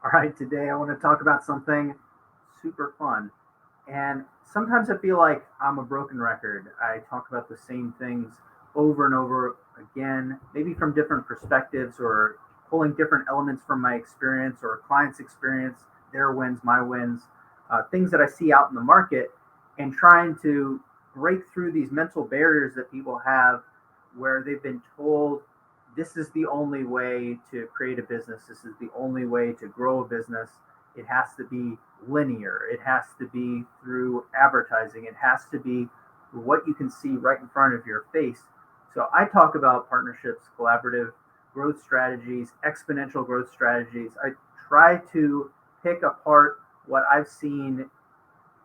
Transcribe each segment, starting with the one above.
All right, today I want to talk about something super fun. And sometimes I feel like I'm a broken record. I talk about the same things over and over again, maybe from different perspectives or pulling different elements from my experience or a client's experience, their wins, my wins, things that I see out in the market, and trying to break through these mental barriers that people have where they've been told this is the only way to create a business. This is the only way to grow a business. It has to be linear. It has to be through advertising. It has to be what you can see right in front of your face. So I talk about partnerships, collaborative growth strategies, exponential growth strategies. I try to pick apart what I've seen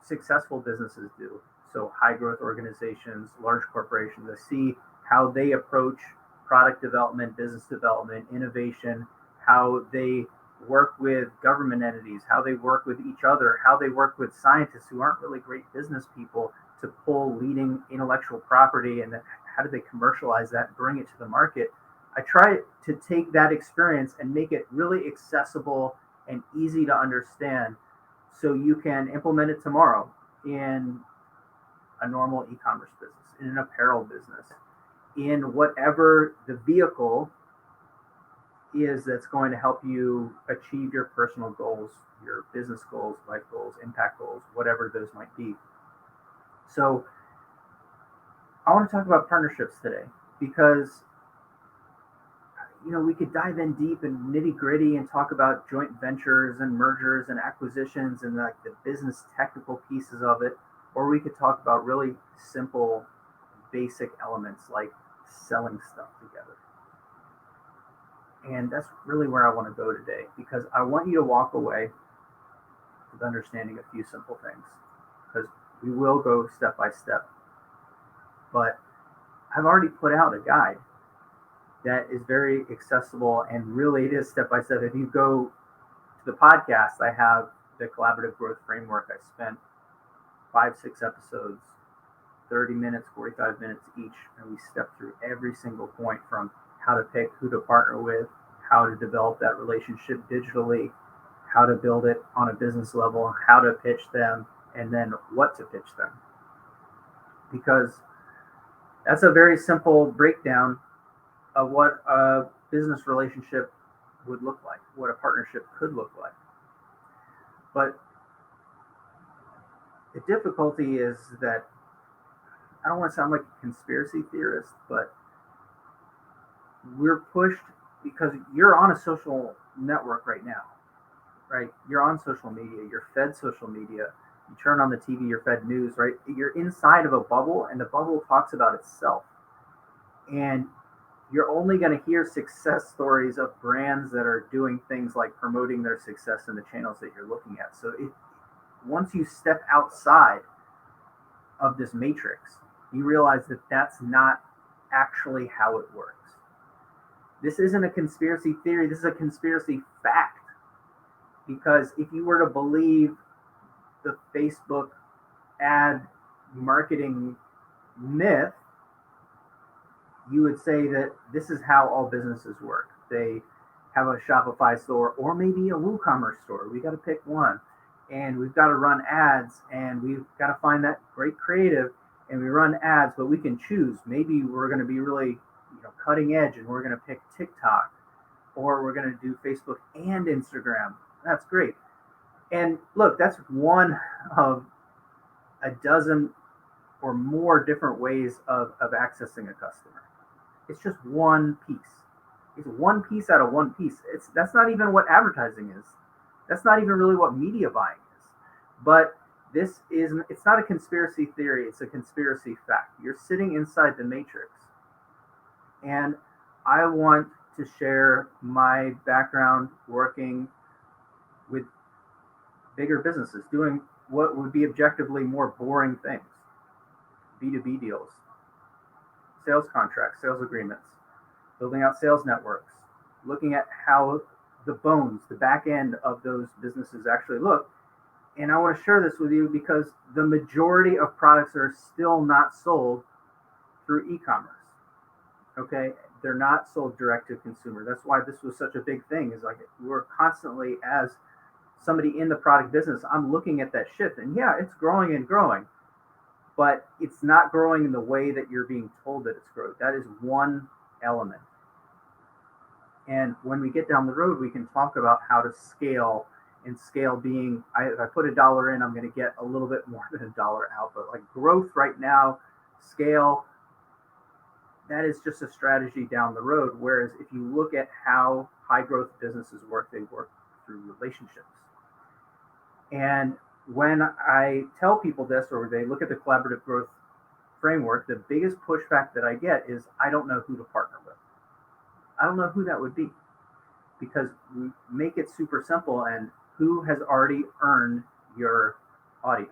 successful businesses do. So high growth organizations, large corporations, I see how they approach product development, business development, innovation, how they work with government entities, how they work with each other, how they work with scientists who aren't really great business people to pull leading intellectual property, and then how do they commercialize that and bring it to the market. I try to take that experience and make it really accessible and easy to understand so you can implement it tomorrow in a normal e-commerce business, in an apparel business, in whatever the vehicle is that's going to help you achieve your personal goals, your business goals, life goals, impact goals, whatever those might be. So I want to talk about partnerships today because we could dive in deep and nitty gritty and talk about joint ventures and mergers and acquisitions and like the business technical pieces of it, or we could talk about really simple, basic elements like selling stuff together. And that's really where I want to go today because I want you to walk away with understanding a few simple things because we will go step by step. But I've already put out a guide that is very accessible and really it is step by step. If you go to the podcast, I have the collaborative growth framework. I spent 5, 6 episodes, 30 minutes, 45 minutes each, and we step through every single point from how to pick who to partner with, how to develop that relationship digitally, how to build it on a business level, how to pitch them, and then what to pitch them. Because that's a very simple breakdown of what a business relationship would look like, what a partnership could look like. But the difficulty is that I don't want to sound like a conspiracy theorist, but we're pushed because you're on a social network right now, right? You're on social media, you're fed social media. You turn on the TV, you're fed news, right? You're inside of a bubble, and the bubble talks about itself. And you're only going to hear success stories of brands that are doing things like promoting their success in the channels that you're looking at. So once you step outside of this matrix, you realize that that's not actually how it works. This isn't a conspiracy theory, this is a conspiracy fact. Because if you were to believe the Facebook ad marketing myth, you would say that this is how all businesses work. They have a Shopify store or maybe a WooCommerce store. We got to pick one. And we've got to run ads and we've got to find that great creative and we run ads, but we can choose. Maybe we're going to be really cutting edge and we're going to pick TikTok or we're going to do Facebook and Instagram. That's great. And look, that's one of a dozen or more different ways of accessing a customer. It's just one piece. It's one piece out of one piece. That's not even what advertising is. That's not even really what media buying is. But it's not a conspiracy theory, it's a conspiracy fact. You're sitting inside the matrix. And I want to share my background working with bigger businesses, doing what would be objectively more boring things. B2B deals, sales contracts, sales agreements, building out sales networks, looking at how the bones, the back end of those businesses actually look. And I want to share this with you because the majority of products are still not sold through e-commerce. Okay, they're not sold direct to consumer. That's why this was such a big thing. Is like we're constantly, as somebody in the product business, I'm looking at that shift, and yeah, it's growing and growing, but it's not growing in the way that you're being told that it's growing. That is one element. And when we get down the road, we can talk about how to scale, and scale being, if I put $1 in, I'm going to get a little bit more than $1 out. But like growth right now, scale, that is just a strategy down the road. Whereas if you look at how high growth businesses work, they work through relationships. And when I tell people this, or they look at the collaborative growth framework, the biggest pushback that I get is, I don't know who to partner with. I don't know who that would be, because we make it super simple, and who has already earned your audience.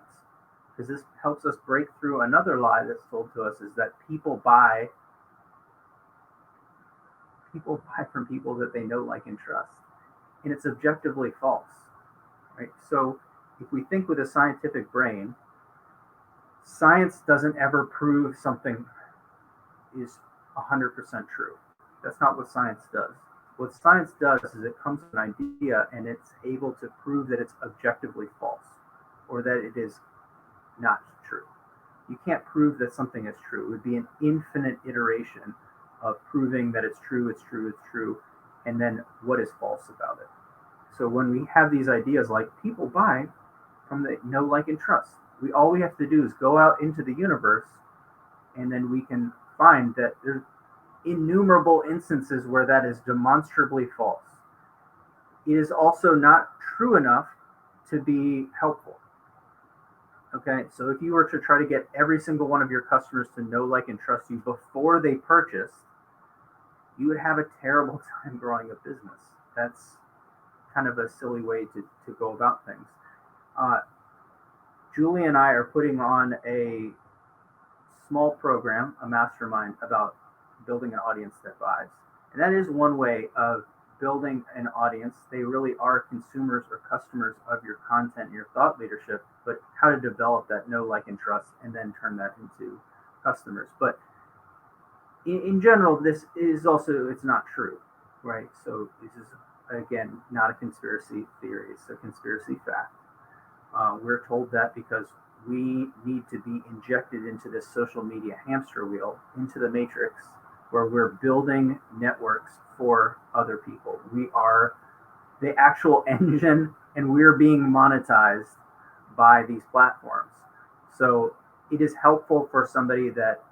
Because this helps us break through another lie that's told to us, is that people buy from people that they know, like, and trust. And it's objectively false, right? So if we think with a scientific brain, science doesn't ever prove something is 100% true. That's not what science does. What science does is it comes with an idea, and it's able to prove that it's objectively false, or that it is not true. You can't prove that something is true. It would be an infinite iteration of proving that it's true, it's true, it's true, and then what is false about it. So when we have these ideas like people buy from the know, like, and trust, all we have to do is go out into the universe, and then we can find that there's innumerable instances where that is demonstrably false. It is also not true enough to be helpful. Okay, so if you were to try to get every single one of your customers to know, like, and trust you before they purchase, you would have a terrible time growing a business. That's kind of a silly way to go about things. Julie and I are putting on a small program, a mastermind, about building an audience that buys. And that is one way of building an audience. They really are consumers or customers of your content, your thought leadership, but how to develop that know, like, and trust, and then turn that into customers. But in general, this is also, it's not true, right? So this is, again, not a conspiracy theory. It's a conspiracy fact. We're told that because we need to be injected into this social media hamster wheel, into the matrix, where we're building networks for other people. We are the actual engine, and we're being monetized by these platforms. So it is helpful for somebody that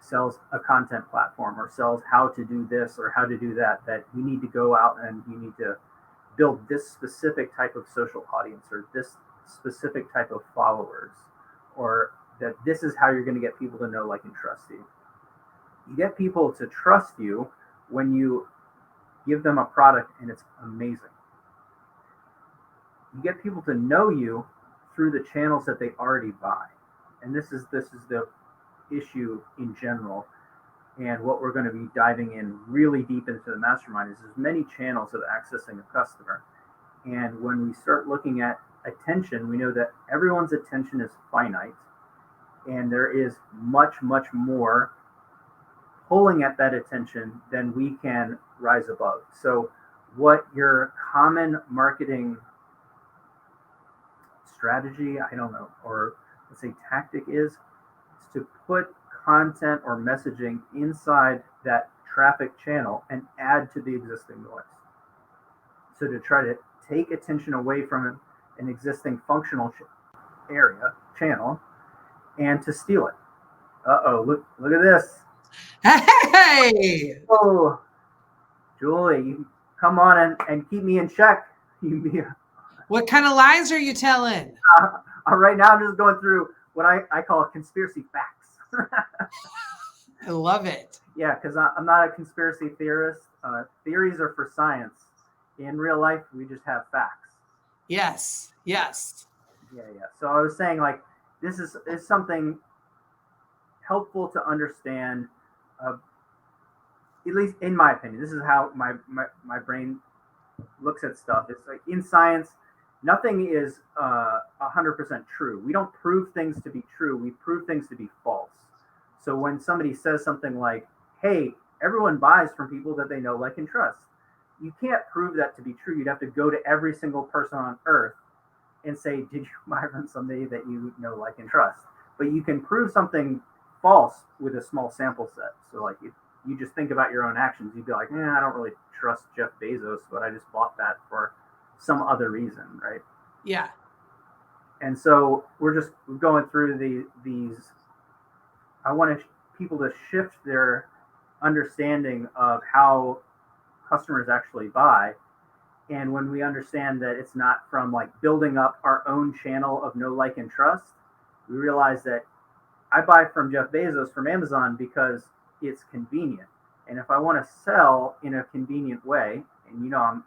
sells a content platform, or sells how to do this or how to do that, that you need to go out and you need to build this specific type of social audience, or this specific type of followers, or that this is how you're going to get people to know, like, and trust you. You get people to trust you when you give them a product and it's amazing. You get people to know you through the channels that they already buy. And this is the issue in general. And what we're going to be diving in really deep into the mastermind is there's many channels of accessing a customer. And when we start looking at attention, we know that everyone's attention is finite, and there is much, much more pulling at that attention than we can rise above. So what your common marketing strategy, I don't know, or let's say tactic is to put content or messaging inside that traffic channel and add to the existing noise. So to try to take attention away from an existing functional channel, and to steal it. Look at this. Hey! Oh, Julie, you come on and keep me in check. What kind of lies are you telling? Right now, I'm just going through what I call conspiracy facts. I love it. Yeah, because I'm not a conspiracy theorist. Theories are for science. In real life, we just have facts. Yes. Yeah. So I was saying, like, this is something helpful to understand. At least in my opinion, this is how my brain looks at stuff. It's like, in science, nothing is 100% true. We don't prove things to be true. We prove things to be false. So when somebody says something like, hey, everyone buys from people that they know, like, and trust. You can't prove that to be true. You'd have to go to every single person on earth and say, did you buy from somebody that you know, like, and trust? But you can prove something false with a small sample set. So, like, if you just think about your own actions, you'd be like, I don't really trust Jeff Bezos, but I just bought that for some other reason, right? Yeah. And so we're going through these. I want people to shift their understanding of how customers actually buy. And when we understand that it's not from like building up our own channel of know, like, and trust, we realize that I buy from Jeff Bezos from Amazon because it's convenient. And if I want to sell in a convenient way, and I'm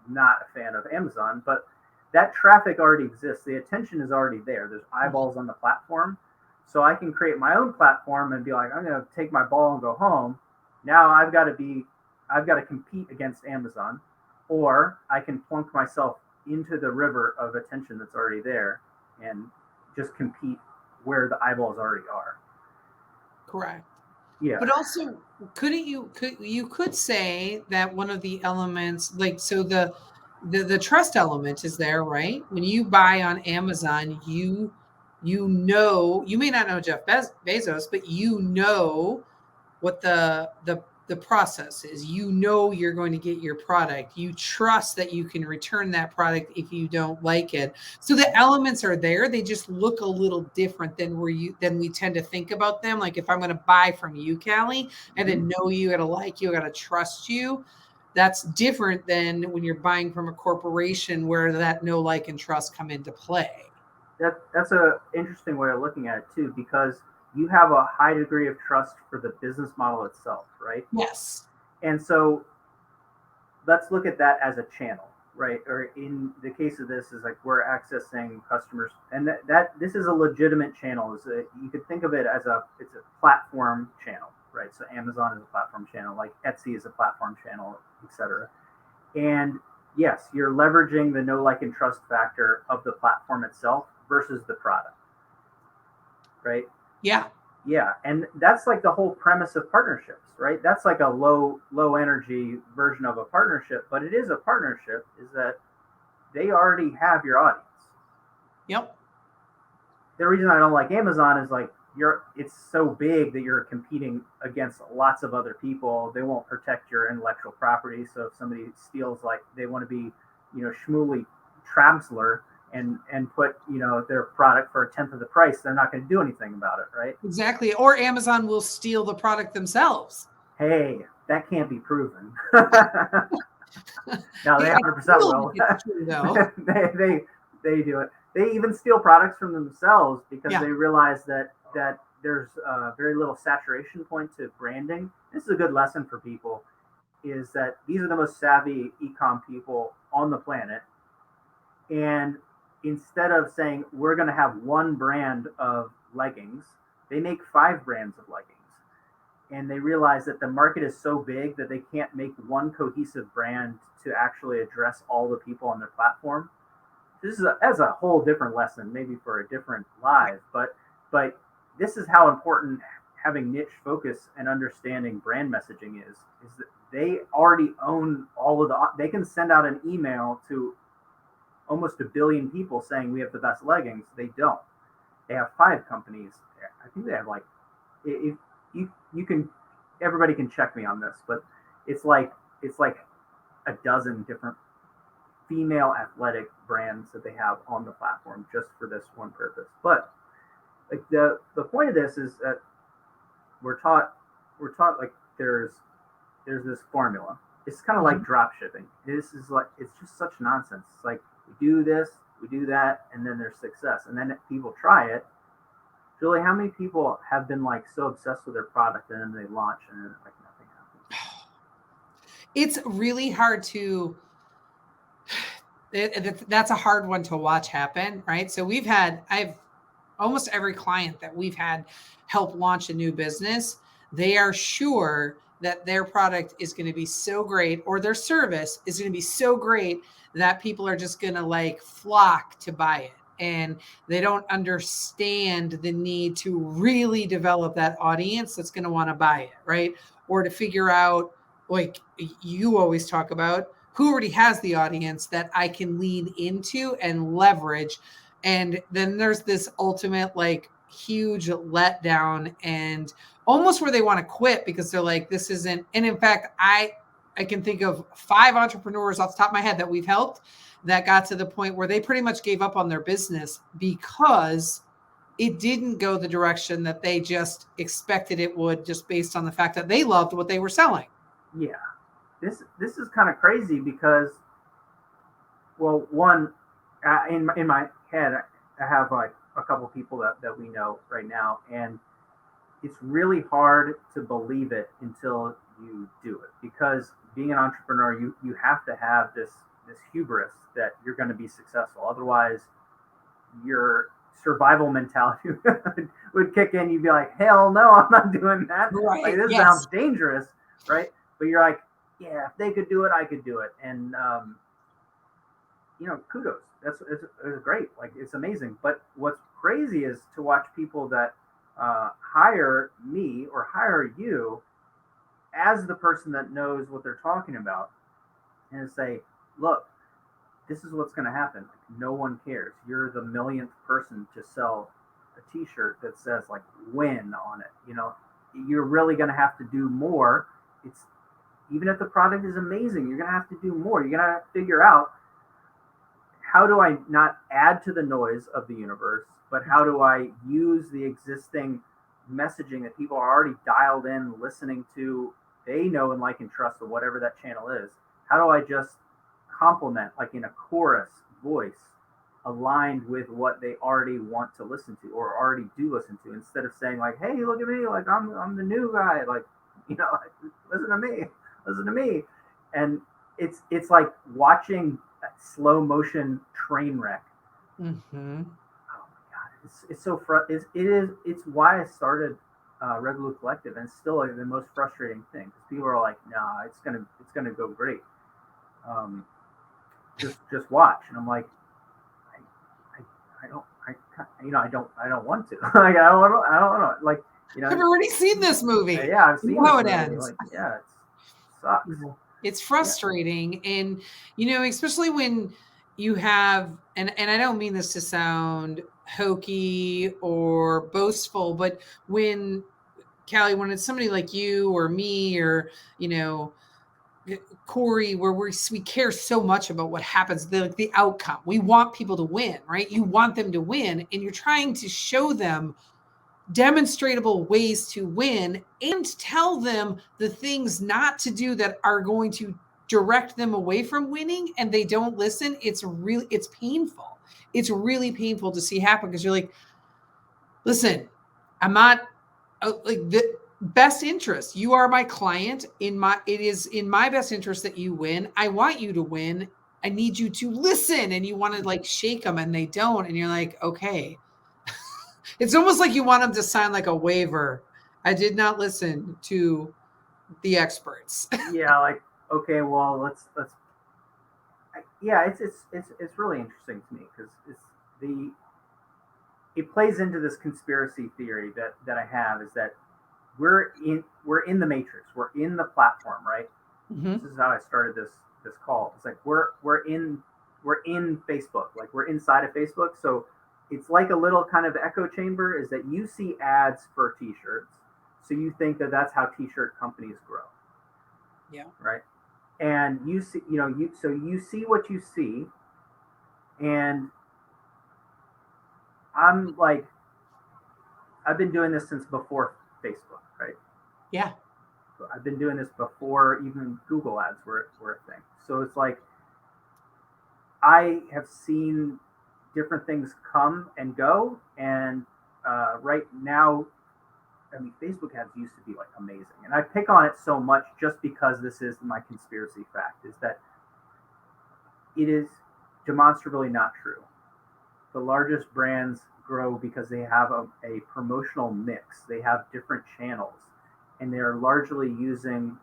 not a fan of Amazon, but that traffic already exists. The attention is already there. There's eyeballs on the platform. So I can create my own platform and be like, I'm going to take my ball and go home. Now I've got to compete against Amazon, or I can plunk myself into the river of attention that's already there and just compete where the eyeballs already are. Correct. Yeah. But also, you could say that one of the elements, like, so the trust element is there, right? When you buy on Amazon, you know, you may not know Jeff Bezos, but you know what the process is. You know you're going to get your product. You trust that you can return that product if you don't like it. So the elements are there. They just look a little different than we tend to think about them. Like if I'm going to buy from you, Callie, I got to know you, I got to like you, I got to trust you. That's different than when you're buying from a corporation where that know, like, and trust come into play. That's a interesting way of looking at it too, because you have a high degree of trust for the business model itself, right? Yes. And so let's look at that as a channel, right? Or in the case of this is like we're accessing customers, and that this is a legitimate channel. You could think of it as it's a platform channel, right? So Amazon is a platform channel, like Etsy is a platform channel, etc. And yes, you're leveraging the know, like, and trust factor of the platform itself versus the product, right? Yeah. Yeah, and that's like the whole premise of partnerships, right? That's like a low energy version of a partnership, but it is a partnership. Is that they already have your audience. Yep. The reason I don't like Amazon is like it's so big that you're competing against lots of other people. They won't protect your intellectual property. So if somebody steals, like they want to be, Shmuley Trabsler and put their product for a tenth of the price, they're not going to do anything about it, right? Exactly. Or Amazon will steal the product themselves. Hey, that can't be proven. No, they 100% will. They do it. They even steal products from themselves because they realize that there's very little saturation point to branding. This is a good lesson for people, is that these are the most savvy e-com people on the planet. And instead of saying we're going to have one brand of leggings, they make 5 brands of leggings. And they realize that the market is so big that they can't make one cohesive brand to actually address all the people on their platform. This is as a whole different lesson, maybe for a different live, but this is how important having niche focus and understanding brand messaging is that they already own all of they can send out an email to almost 1 billion people saying we have the best leggings. They don't. They have 5 companies. I think they have like, if you can, everybody can check me on this, but it's like a dozen different female athletic brands that they have on the platform just for this one purpose. But like the point of this is that we're taught like there's this formula. It's kind of like drop shipping. This is like, it's just such nonsense. It's like we do this, we do that, and then there's success, and then people try it. Julie, how many people have been like so obsessed with their product and then they launch and then like nothing happens? It's really hard to. That's a hard one to watch happen, right? So I've almost every client that we've had help launch a new business, they are sure that their product is going to be so great, or their service is going to be so great that people are just going to like flock to buy it. And they don't understand the need to really develop that audience that's going to want to buy it, right? or to figure out, like you always talk about, who already has the audience that I can lean into and leverage. And then there's this ultimate, like, huge letdown and almost where they want to quit because they're like, this isn't. And in fact, I can think of 5 entrepreneurs off the top of my head that we've helped that got to the point where they pretty much gave up on their business because it didn't go the direction that they just expected it would, just based on the fact that they loved what they were selling. Yeah, this is kind of crazy because, well, one, in my head, I have like a couple people that we know right now, and it's really hard to believe it until you do it, because being an entrepreneur, you have to have this hubris that you're going to be successful. Otherwise, your survival mentality would kick in. You'd be like, hell no, I'm not doing that. Right. Like, this sounds dangerous, right? But you're like, yeah, if they could do it, I could do it. And kudos. It's great. Like, it's amazing. But what's crazy is to watch people that hire me or hire you as the person that knows what they're talking about, and say, look, this is what's going to happen. Like, no one cares. You're the millionth person to sell a t-shirt that says like win on it. You're really going to have to do more. It's, even if the product is amazing, you're going to have to do more. You're going to have to figure out, how do I not add to the noise of the universe, but how do I use the existing messaging that people are already dialed in, listening to, they know and like and trust, or whatever that channel is. How do I just complement, like in a chorus voice, aligned with what they already want to listen to or already do listen to, instead of saying like, hey, look at me, like I'm the new guy, like, like, listen to me. And it's like watching a slow motion train wreck. Mm-hmm. Oh my god, it's so it's why I started Resolute Collective, and it's still like the most frustrating thing, because people are like, nah, it's gonna go great. Just watch. And I'm like, I don't want to. Like, I don't want to. Like, I've already seen this movie. Yeah, I've seen how it ends. Like, yeah, it sucks. It's frustrating, and especially when you have, and I don't mean this to sound hokey or boastful, but when, Callie, when it's somebody like you or me or Corey, where we care so much about what happens, the outcome. We want people to win, right? You want them to win, and you're trying to show them demonstrable ways to win and tell them the things not to do that are going to direct them away from winning, and they don't listen. It's painful. It's really painful to see happen, because you're like, listen, I'm not like the best interest. You are my client. It is in my best interest that you win. I want you to win. I need you to listen. And you want to like shake them, and they don't. And you're like, okay. It's almost like you want them to sign like a waiver. I did not listen to the experts. Yeah, like, okay, well, let's. Yeah, it's really interesting to me, because it plays into this conspiracy theory that I have, is that we're in the matrix, we're in the platform, right? Mm-hmm. This is how I started this call. It's like we're in Facebook, like we're inside of Facebook. So it's like a little kind of echo chamber, is that you see ads for t-shirts, so you think that that's how t-shirt companies grow. Yeah. Right. And you see, you see what you see, and I'm like, I've been doing this since before Facebook, right? Yeah. So I've been doing this before even Google ads were a thing. So it's like, I have seen different things come and go, and right now, I mean, Facebook ads used to be like amazing, and I pick on it so much just because this is my conspiracy fact, is that it is demonstrably not true. The largest brands grow because they have a promotional mix. They have different channels, and they're largely using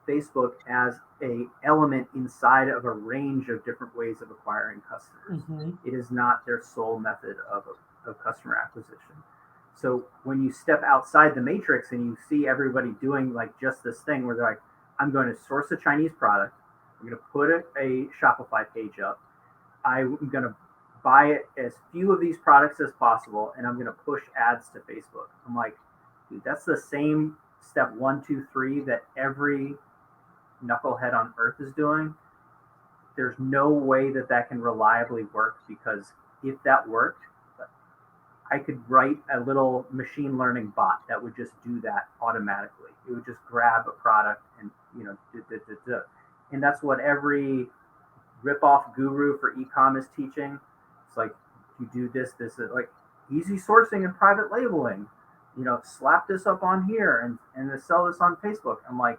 Facebook as a element inside of a range of different ways of acquiring customers. Mm-hmm. It is not their sole method of customer acquisition. So when you step outside the matrix and you see everybody doing like just this thing where they're like, I'm going to source a Chinese product, I'm going to put a Shopify page up, I'm going to buy as few of these products as possible, and I'm going to push ads to Facebook. I'm like, dude, that's the same step 1, 2, 3 that every knucklehead on earth is doing. There's no way that can reliably work, because if that worked, I could write a little machine learning bot that would just do that automatically. It would just grab a product and, and that's what every rip-off guru for e-com is teaching. It's like, you do this, like easy sourcing and private labeling, slap this up on here and sell this on Facebook. I'm like,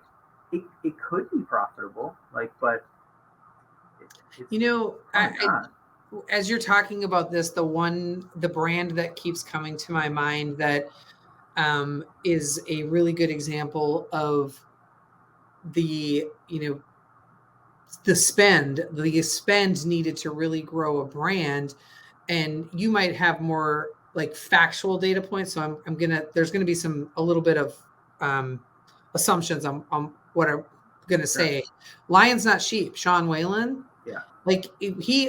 it could be profitable, like, but as you're talking about this, the brand that keeps coming to my mind that is a really good example of the spend needed to really grow a brand. And you might have more like factual data points. So there's gonna be a little bit of assumptions on what I'm gonna say. Lions Not Sheep, Sean Whalen. Yeah. Like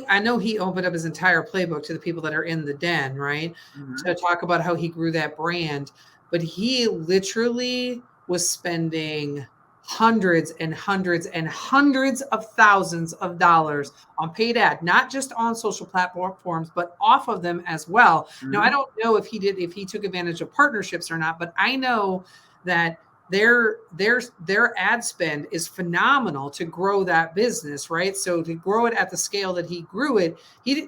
I know he opened up his entire playbook to the people that are in the den, right? Mm-hmm. To talk about how he grew that brand, but he literally was spending hundreds and hundreds and hundreds of thousands of dollars on paid ad, not just on social platforms, but off of them as well. Mm-hmm. Now, I don't know if he took advantage of partnerships or not, but I know that their ad spend is phenomenal to grow that business, right? So to grow it at the scale that he grew it,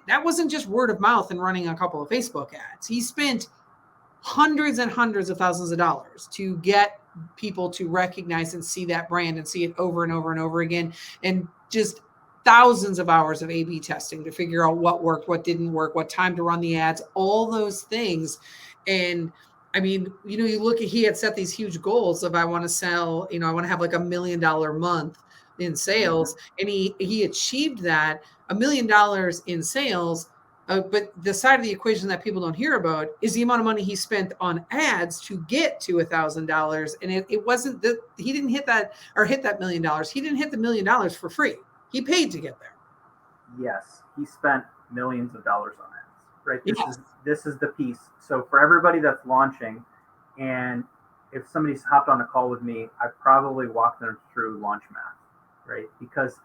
that wasn't just word of mouth and running a couple of Facebook ads. He spent hundreds and hundreds of thousands of dollars to get people to recognize and see that brand and see it over and over and over again, and just thousands of hours of A/B testing to figure out what worked, what didn't work, what time to run the ads, all those things. And I mean, you look at, he had set these huge goals of, I want to sell, I want to have like $1 million month in sales. Mm-hmm. And he achieved that, $1 million in sales. But the side of the equation that people don't hear about is the amount of money he spent on ads to get to $1,000. And it wasn't that he didn't hit that $1 million. He didn't hit the $1 million for free. He paid to get there. Yes. He spent millions of dollars on ads, right? This is the piece. So for everybody that's launching, and if somebody's hopped on a call with me, I probably walk them through launch math, right? Because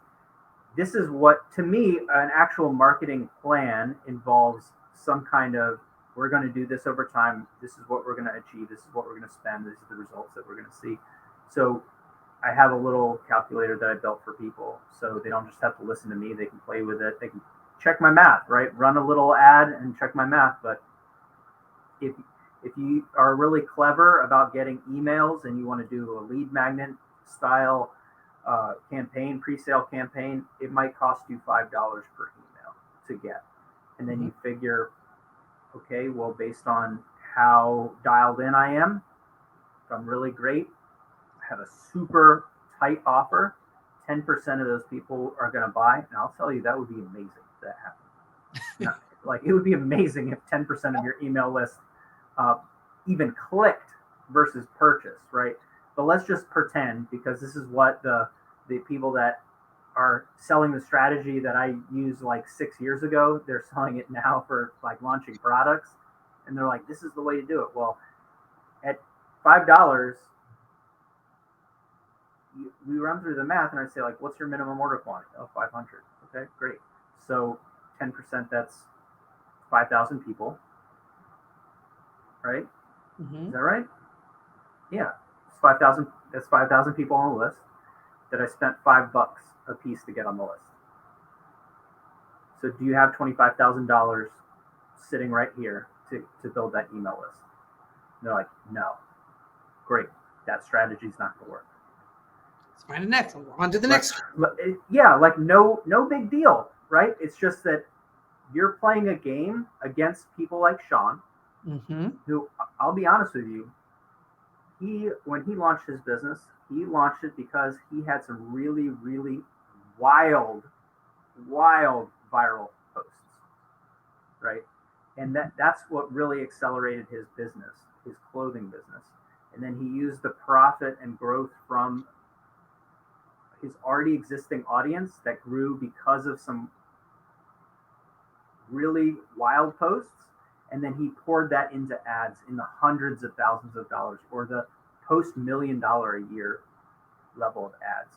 this is what, to me, an actual marketing plan involves some kind of, we're going to do this over time. This is what we're going to achieve. This is what we're going to spend. These are the results that we're going to see. So I have a little calculator that I built for people, so they don't just have to listen to me. They can play with it. They can check my math, right? Run a little ad and check my math. But if you are really clever about getting emails and you want to do a lead magnet style campaign, pre-sale campaign, it might cost you $5 per email to get. And then you figure, okay, well, based on how dialed in I am, if I'm really great, I have a super tight offer, 10% of those people are going to buy. And I'll tell you, that would be amazing if that happened. Like, it would be amazing if 10% of your email list even clicked versus purchased, right? But let's just pretend, because this is what the people that are selling the strategy that I used like 6 years ago, they're selling it now for like launching products. And they're like, this is the way to do it. Well, at $5, we run through the math and I say, like, what's your minimum order quantity? Oh, 500. Okay, great. So 10%, that's 5,000 people, right? Mm-hmm. Is that right? Yeah. 5,000. That's 5,000 people on the list that I spent $5 a piece to get on the list. So do you have $25,000 sitting right here to build that email list? And they're like, no. Great. That strategy is not going to work. Let's find the next one. On to the next one. Yeah, like no big deal, right? It's just that you're playing a game against people like Sean, who, I'll be honest with you, when he launched his business, he launched it because he had some really, really wild viral posts, right? And that's what really accelerated his business. his clothing business. And then he used the profit and growth from his already existing audience that grew because of some really wild posts. And then he poured that into ads in the hundreds of thousands of dollars or the post $1 million a year level of ads.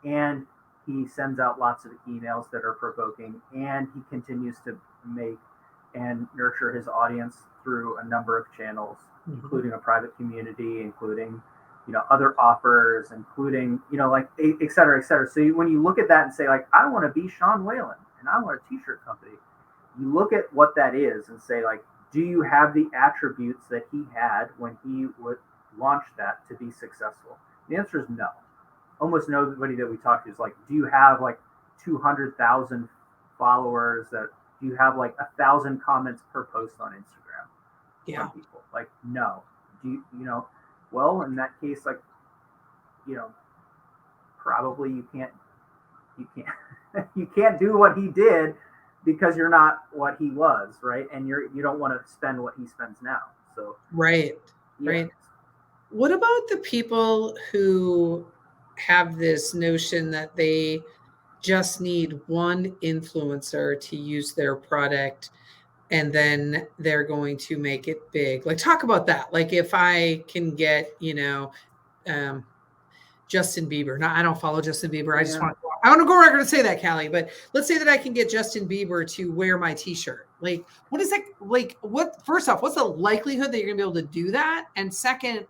And he sends out lots of emails that are provoking, and he continues to make and nurture his audience through a number of channels, including a private community, including, other offers, including, like, et cetera, et cetera. So when you look at that and say, like, I want to be Sean Whalen and I want a t-shirt company, you look at what that is and say, like, do you have the attributes that he had when he would launch that to be successful? The answer is no. Almost nobody that we talk to is like, do you have like 200,000 followers? Do you have like 1,000 comments per post on Instagram? Yeah. From people? Like, no. Do you, well, in that case, like, probably you can't you can't do what he did because you're not what he was, right? And you don't want to spend what he spends now. So right. What about the people who have this notion that they just need one influencer to use their product and then they're going to make it big? Like, talk about that. Like, if I can get, Justin Bieber. No, I don't follow Justin Bieber. I want to go record and say that, Callie. But let's say that I can get Justin Bieber to wear my t-shirt. Like, what is that? Like, first off, what's the likelihood that you're gonna be able to do that? And second,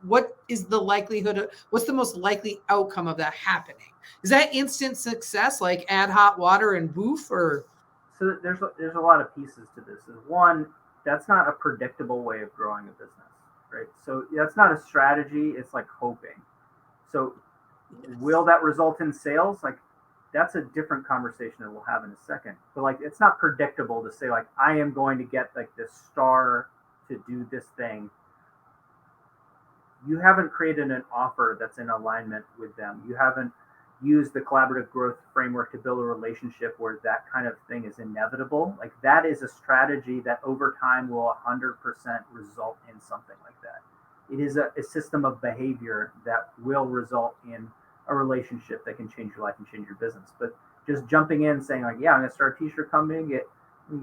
what is the likelihood what's the most likely outcome of that happening? Is that instant success, like add hot water and boof, or? So there's a lot of pieces to this. One, that's not a predictable way of growing a business, right? So that's not a strategy. It's like hoping. So will that result in sales? Like, that's a different conversation that we'll have in a second. But like, it's not predictable to say, like, I am going to get like this star to do this thing. You haven't created an offer that's in alignment with them. You haven't used the collaborative growth framework to build a relationship where that kind of thing is inevitable. Like, that is a strategy that over time will 100% result in something like that. It is a system of behavior that will result in a relationship that can change your life and change your business. But just jumping in and saying, like, yeah, I'm going to start a t-shirt company,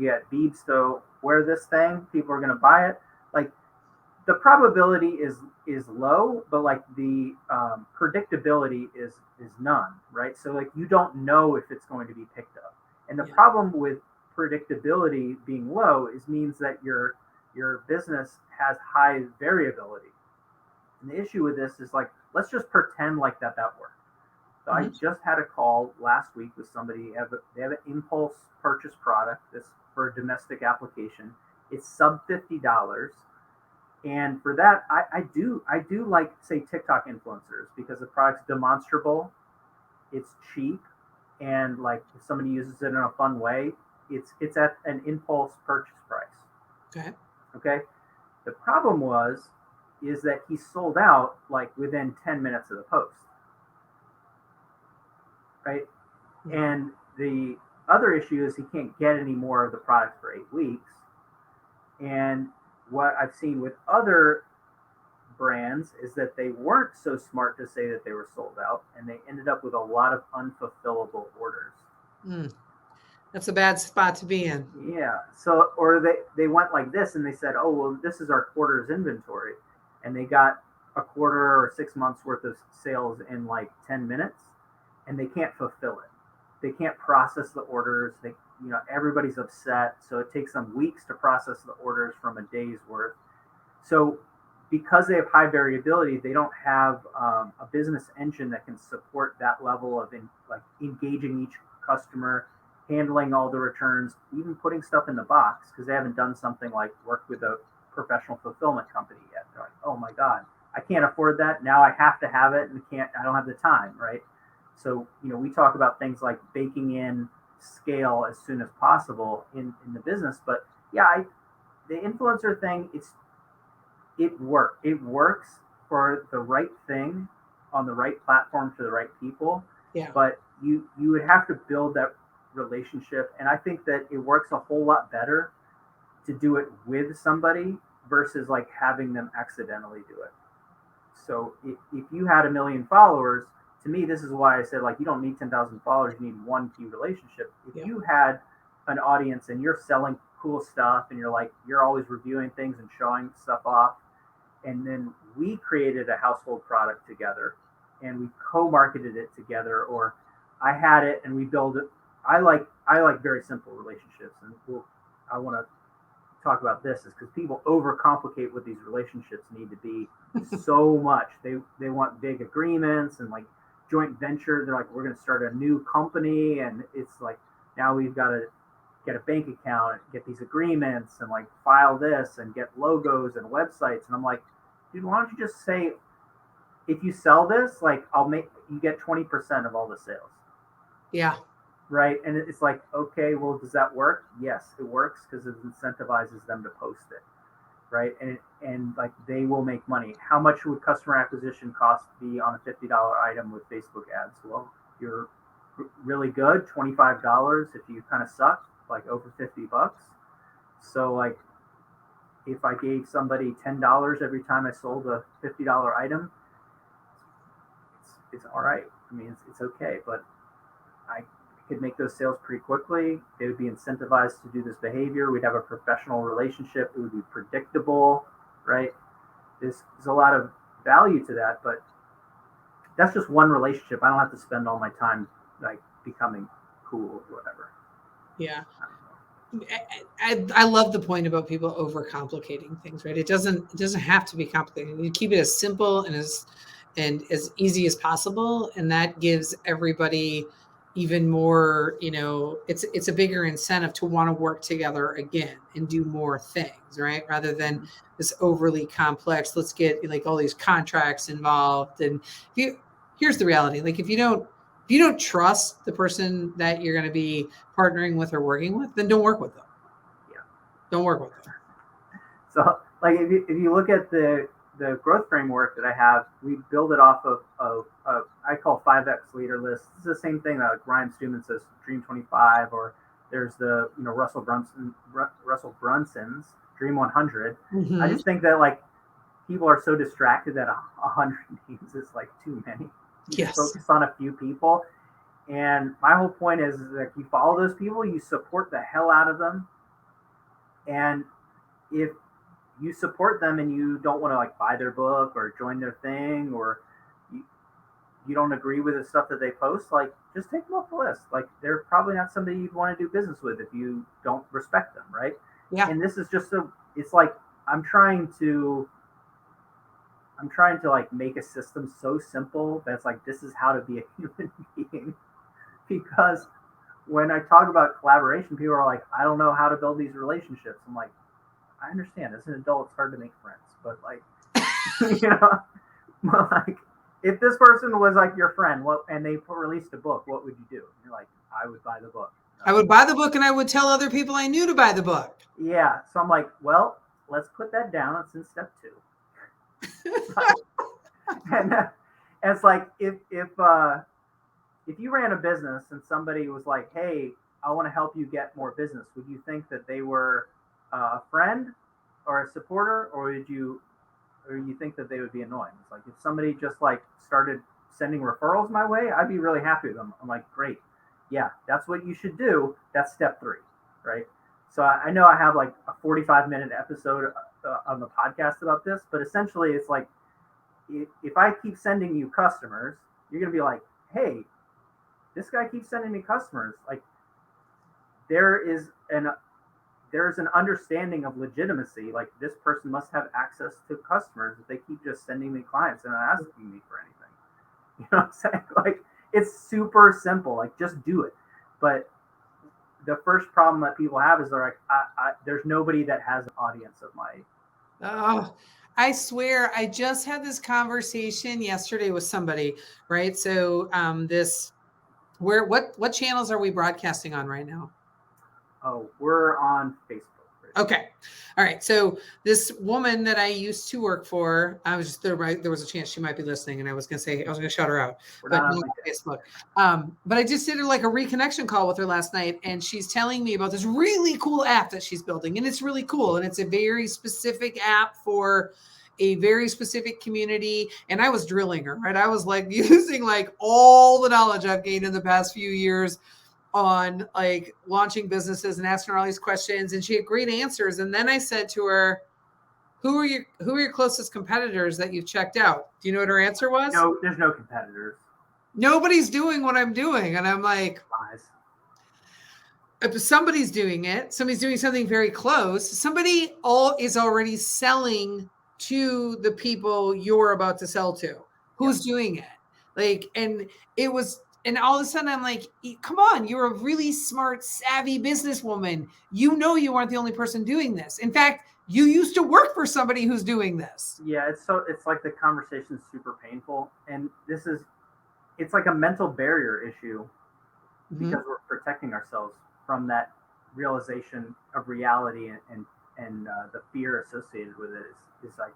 get Biebs to wear this thing, people are going to buy it. Like, the probability is low, but like the predictability is none, right? So like, you don't know if it's going to be picked up. And the problem with predictability being low means that your business has high variability. And the issue with this is, like, let's just pretend like that worked. So I just had a call last week with somebody. They have an impulse purchase product that's for a domestic application. It's sub $50. And for that, I do like, say, TikTok influencers, because the product's demonstrable, it's cheap, and like, if somebody uses it in a fun way, it's at an impulse purchase price. Okay. The problem is that he sold out like within 10 minutes of the post. Right. Mm-hmm. And the other issue is he can't get any more of the product for 8 weeks. And what I've seen with other brands is that they weren't so smart to say that they were sold out, and they ended up with a lot of unfulfillable orders. That's a bad spot to be in. Yeah. So, or they went like this and they said, oh, well, this is our quarter's inventory. And they got a quarter or 6 months worth of sales in like 10 minutes, and they can't fulfill it. They can't process the orders. Everybody's upset. So it takes them weeks to process the orders from a day's worth. So because they have high variability, they don't have a business engine that can support that level of engaging each customer, handling all the returns, even putting stuff in the box, because they haven't done something like work with a professional fulfillment company yet. They're like, oh my God, I can't afford that. Now I have to have it, and I don't have the time, right? So, we talk about things like baking in scale as soon as possible in the business. But yeah, the influencer thing, it works for the right thing on the right platform to the right people. Yeah. But you would have to build that relationship. And I think that it works a whole lot better to do it with somebody versus like having them accidentally do it. So if you had 1 million followers, to me, this is why I said like you don't need 10,000 followers. You need one key relationship. If Yeah. you had an audience and you're selling cool stuff and you're always reviewing things and showing stuff off, and then we created a household product together and we co-marketed it together, or I had it and we build it. I like very simple relationships, and I want to talk about this is because people overcomplicate what these relationships need to be so much. They want big agreements and like joint venture. They're like, we're going to start a new company, and it's like now we've got to get a bank account and get these agreements and like file this and get logos and websites. And I'm like, dude, why don't you just say, if you sell this, like I'll make you get 20% of all the sales. Yeah. Right. And it's like, okay, well, does that work? Yes, it works because it incentivizes them to post it. Right. And like they will make money. How much would customer acquisition cost be on a $50 item with Facebook ads? Well, if you're really good, $25. If you kind of suck, like over $50. So like if I gave somebody $10 every time I sold a $50 item, it's all right. I mean, it's okay, but I could make those sales pretty quickly. They would be incentivized to do this behavior. We'd have a professional relationship. It would be predictable, right? There's a lot of value to that, but that's just one relationship. I don't have to spend all my time like becoming cool or whatever. Yeah. I love the point about people overcomplicating things, right? It doesn't have to be complicated. You keep it as simple and as easy as possible, and that gives everybody even more, it's a bigger incentive to want to work together again and do more things, right? Rather than this overly complex, let's get like all these contracts involved. And here's the reality, like if you don't trust the person that you're going to be partnering with or working with, then don't work with them. Yeah. Don't work with them. So like if you look at the growth framework that I have, we build it off of I call 5X leader list. It's the same thing that like Ryan Stewman says, Dream 25, or there's the Russell Brunson's Dream 100. Mm-hmm. I just think that like people are so distracted that 100 names is like too many. Yes. Focus on a few people. And my whole point is that you follow those people, you support the hell out of them. And if you support them and you don't want to like buy their book or join their thing, or you don't agree with the stuff that they post, like just take them off the list. Like they're probably not somebody you'd want to do business with if you don't respect them, right? Yeah. And this is just it's like I'm trying to like make a system so simple that's like this is how to be a human being. Because when I talk about collaboration, people are like, I don't know how to build these relationships. I'm like, I understand. As an adult, it's hard to make friends, but like, like if this person was like your friend, and they released a book, what would you do? And you're like, I would buy the book. I would buy the book, and I would tell other people I knew to buy the book. Yeah. So I'm like, well, let's put that down. It's in step 2. and it's like if you ran a business and somebody was like, hey, I want to help you get more business, would you think that they were a friend or a supporter, or you think that they would be annoying? It's like if somebody just like started sending referrals my way, I'd be really happy with them. I'm like, great. Yeah, that's what you should do. That's step 3, right? So I know I have like a 45-minute episode on the podcast about this, but essentially it's like, if I keep sending you customers, you're going to be like, hey, this guy keeps sending me customers. Like there's an understanding of legitimacy. Like this person must have access to customers if they keep just sending me clients and not asking me for anything. You know what I'm saying? Like it's super simple. Like just do it. But the first problem that people have is they're like, there's nobody that has an audience of my. Oh, I swear, I just had this conversation yesterday with somebody, right? So what channels are we broadcasting on right now? Oh, we're on Facebook. Okay. All right. So this woman that I used to work for, I was just there, right? There was a chance she might be listening, and I was going to say, I was going to shout her out, We're but not on not on LinkedIn. Facebook. But I just did like a reconnection call with her last night, and she's telling me about this really cool app that she's building. And it's really cool. And it's a very specific app for a very specific community. And I was drilling her, right? I was like using like all the knowledge I've gained in the past few years on like launching businesses and asking her all these questions, and she had great answers. And then I said to her, who are your closest competitors that you've checked out? Do you know what her answer was? No, there's no competitors. Nobody's doing what I'm doing. And I'm like, Lies. if somebody's doing it, somebody's doing something very close. Somebody all is already selling to the people you're about to sell to. Who's doing it? Like, and it was, and all of a sudden I'm like, come on, you're a really smart, savvy businesswoman. You know you aren't the only person doing this. In fact, you used to work for somebody who's doing this. Yeah, it's like the conversation's super painful, and it's like a mental barrier issue Mhm. because we're protecting ourselves from that realization of reality and the fear associated with it is like,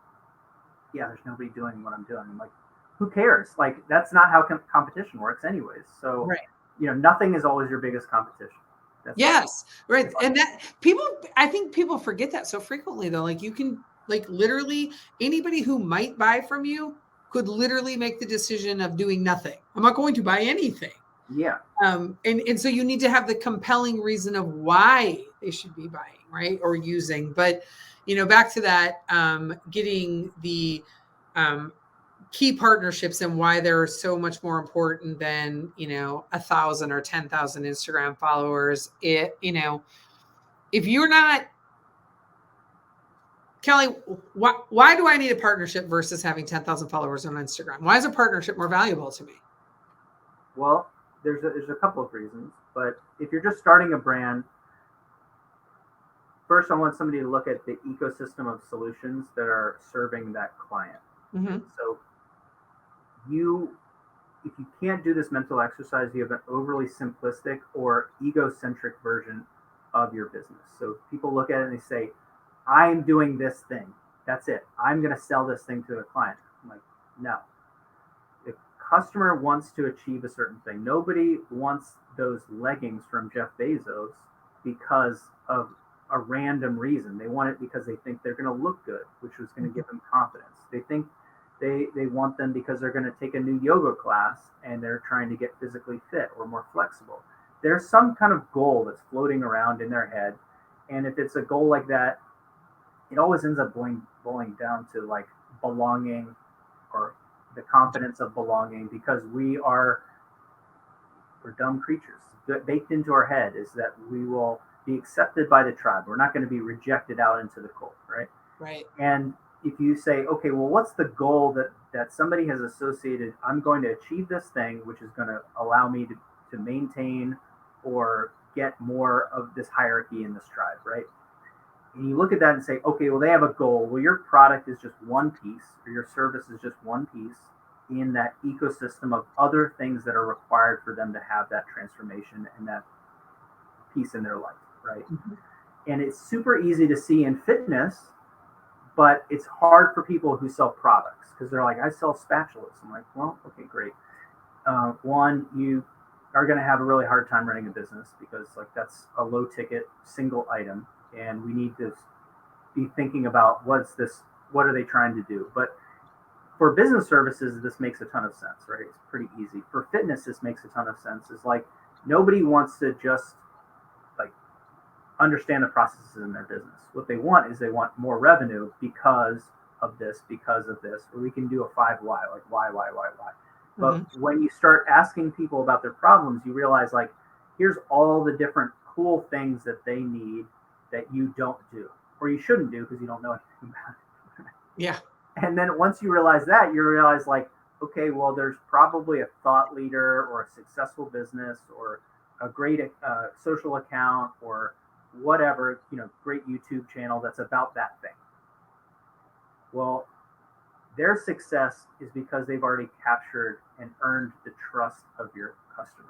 yeah, there's nobody doing what I'm doing. I'm like, who cares? Like, that's not how competition works, anyways. So, Right. nothing is always your biggest competition. That's Yes, right. And that people, I think people forget that so frequently though. Like you can, like literally anybody who might buy from you could literally make the decision of doing nothing. I'm not going to buy anything. yeah, And so you need to have the compelling reason of why they should be buying, right? Or using. But back to that, getting the key partnerships and why they're so much more important than 1,000 or 10,000 Instagram followers. If you're not, Kelly, why do I need a partnership versus having 10,000 followers on Instagram? Why is a partnership more valuable to me? well, there's a couple of reasons, but if you're just starting a brand, first I want somebody to look at the ecosystem of solutions that are serving that client. Mm-hmm. So you if you can't do this mental exercise, you have an overly simplistic or egocentric version of your business. So people look at it and they say, I'm doing this thing. That's it. I'm going to sell this thing to a client. I'm like, no. The customer wants to achieve a certain thing. Nobody wants those leggings from Jeff Bezos because of a random reason. They want it because they think they're going to look good, which was going to give them confidence. They think they want them because they're going to take a new yoga class and they're trying to get physically fit or more flexible. There's some kind of goal that's floating around in their head. And if it's a goal like that, it always ends up boiling down to like belonging or the confidence of belonging because we're dumb creatures. Baked into our head is that we will be accepted by the tribe. We're not going to be rejected out into the cold, right? Right. And if you say, okay, well, what's the goal that somebody has associated? I'm going to achieve this thing, which is going to allow me to maintain or get more of this hierarchy in this tribe, right? And you look at that and say, okay, well, they have a goal. Well, your product is just one piece, or your service is just one piece in that ecosystem of other things that are required for them to have that transformation and that piece in their life, right? Mm-hmm. And it's super easy to see in fitness, but it's hard for people who sell products because they're like, I sell spatulas. I'm like, well, okay, great. One, you are going to have a really hard time running a business because like that's a low ticket single item, and we need to be thinking about what are they trying to do. But for business services, this makes a ton of sense, right? It's pretty easy. For fitness, this makes a ton of sense. It's like nobody wants to just like understand the processes in their business. What they want is they want more revenue because of this, or we can do a 5 why, like why. But Mm-hmm. when you start asking people about their problems, you realize like, here's all the different cool things that they need that you don't do, or you shouldn't do because you don't know anything about it. Yeah. And then once you realize that, you realize like, okay, well, there's probably a thought leader or a successful business or a great social account or whatever, great YouTube channel that's about that thing. Well, their success is because they've already captured and earned the trust of your customers.